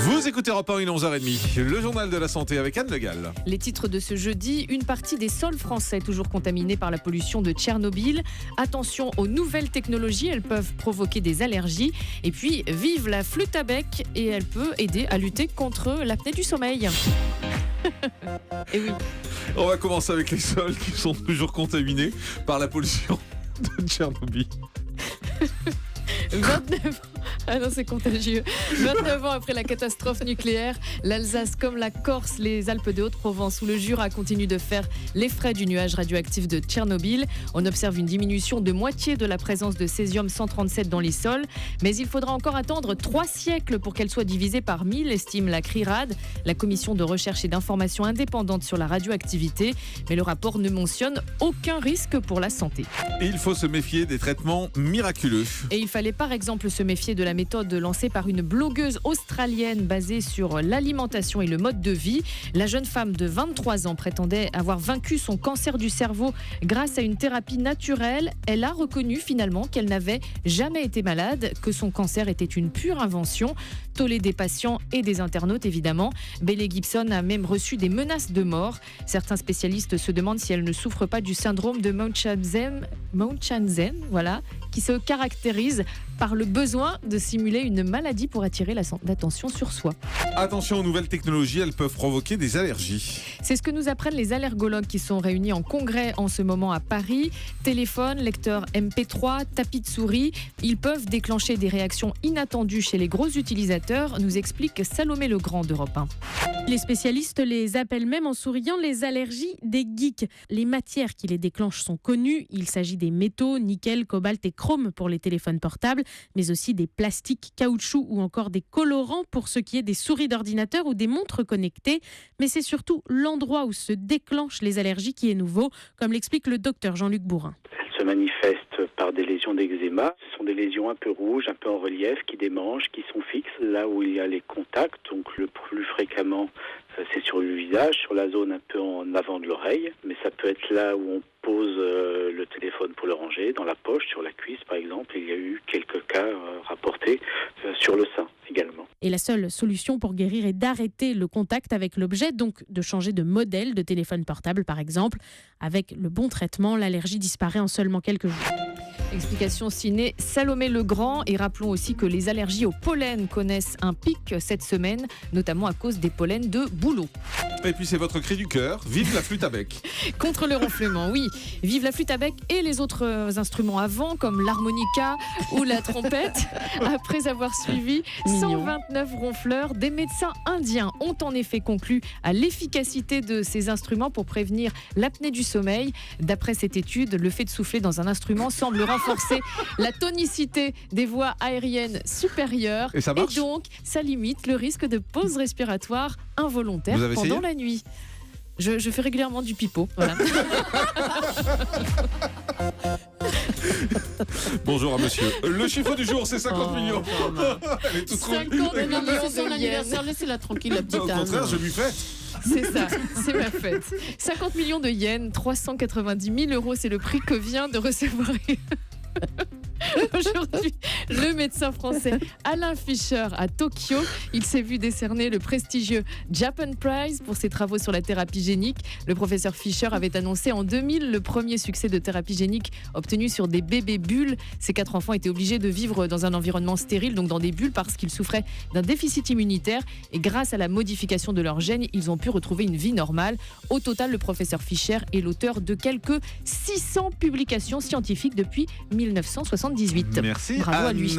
Vous écoutez Europe 1, il est 11h30, le journal de la santé avec Anne Le Gall. Les titres de ce jeudi, une partie des sols français toujours contaminés par la pollution de Tchernobyl. Attention aux nouvelles technologies, elles peuvent provoquer des allergies. Et puis, vive la flûte à bec et elle peut aider à lutter contre l'apnée du sommeil. Et oui. On va commencer avec les sols qui sont toujours contaminés par la pollution de Tchernobyl. 29 ans. Ah non, c'est contagieux. 29 ans après la catastrophe nucléaire, l'Alsace comme la Corse, les Alpes de Haute-Provence ou le Jura continuent de faire les frais du nuage radioactif de Tchernobyl. On observe une diminution de moitié de la présence de césium-137 dans les sols, mais il faudra encore attendre 3 siècles pour qu'elle soit divisée par 1000, estime la CRIRAD, la commission de recherche et d'information indépendante sur la radioactivité. Mais le rapport ne mentionne aucun risque pour la santé. Il faut se méfier des traitements miraculeux. Et il fallait par exemple se méfier de la méthode lancée par une blogueuse australienne basée sur l'alimentation et le mode de vie. La jeune femme de 23 ans prétendait avoir vaincu son cancer du cerveau grâce à une thérapie naturelle. Elle a reconnu finalement qu'elle n'avait jamais été malade, que son cancer était une pure invention. Tollé des patients et des internautes évidemment. Bailey Gibson a même reçu des menaces de mort. Certains spécialistes se demandent si elle ne souffre pas du syndrome de Munchausen, voilà, qui se caractérise par le besoin de simuler une maladie pour attirer l'attention sur soi. Attention aux nouvelles technologies, elles peuvent provoquer des allergies. C'est ce que nous apprennent les allergologues qui sont réunis en congrès en ce moment à Paris. Téléphone, lecteur MP3, tapis de souris, ils peuvent déclencher des réactions inattendues chez les gros utilisateurs, nous explique Salomé Legrand d'Europe 1. Les spécialistes les appellent même en souriant les allergies des geeks. Les matières qui les déclenchent sont connues. Il s'agit des métaux, nickel, cobalt et chrome pour les téléphones portables, mais aussi des plastiques, caoutchouc ou encore des colorants pour ce qui est des souris d'ordinateur ou des montres connectées. Mais c'est surtout l'endroit où se déclenchent les allergies qui est nouveau, comme l'explique le docteur Jean-Luc Bourrin. Elle se manifeste par des lésions d'eczéma. Ce sont des lésions un peu rouges, un peu en relief, qui démangent, qui sont fixes, là où il y a les contacts. Donc le plus fréquemment, c'est sur le visage, sur la zone un peu en avant de l'oreille. Mais ça peut être là où on pose le téléphone pour le ranger, dans la poche, sur la cuisse par exemple. Il y a eu quelques cas rapportés sur le sein également. Et la seule solution pour guérir est d'arrêter le contact avec l'objet, donc de changer de modèle de téléphone portable par exemple. Avec le bon traitement, l'allergie disparaît en seulement quelques jours. Explication signée Salomé Legrand. Et rappelons aussi que les allergies au pollen connaissent un pic cette semaine, notamment à cause des pollens de bouleau. Et puis c'est votre cri du cœur, vive la flûte à bec. Contre le ronflement, oui. Vive la flûte à bec et les autres instruments à vent comme l'harmonica ou la trompette. Après avoir suivi 129 ronfleurs, des médecins indiens ont en effet conclu à l'efficacité de ces instruments pour prévenir l'apnée du sommeil. D'après cette étude, le fait de souffler dans un instrument semble renforcer la tonicité des voies aériennes supérieures. Et ça marche ? Et donc, ça limite le risque de pause respiratoire involontaire Vous avez pendant essayé ? la nuit. Je fais régulièrement du pipeau. Voilà. Bonjour à monsieur. Le chiffre du jour, c'est 50 millions. Elle est toute 50 rouge. millions C'est son de anniversaire, yens. laissez-la tranquille, la petite Au Anne. contraire, je lui fête. C'est ça, c'est ma fête. 50 millions de yens, 390 000 euros, c'est le prix que vient de recevoir aujourd'hui le médecin français Alain Fischer à Tokyo. Il s'est vu décerner le prestigieux Japan Prize pour ses travaux sur la thérapie génique. Le professeur Fischer avait annoncé en 2000 le premier succès de thérapie génique obtenu sur des bébés bulles. Ces 4 enfants étaient obligés de vivre dans un environnement stérile, donc dans des bulles, parce qu'ils souffraient d'un déficit immunitaire. Et grâce à la modification de leurs gènes, ils ont pu retrouver une vie normale. Au total, le professeur Fischer est l'auteur de quelques 600 publications scientifiques depuis 1978. Merci Bravo Anne. à lui.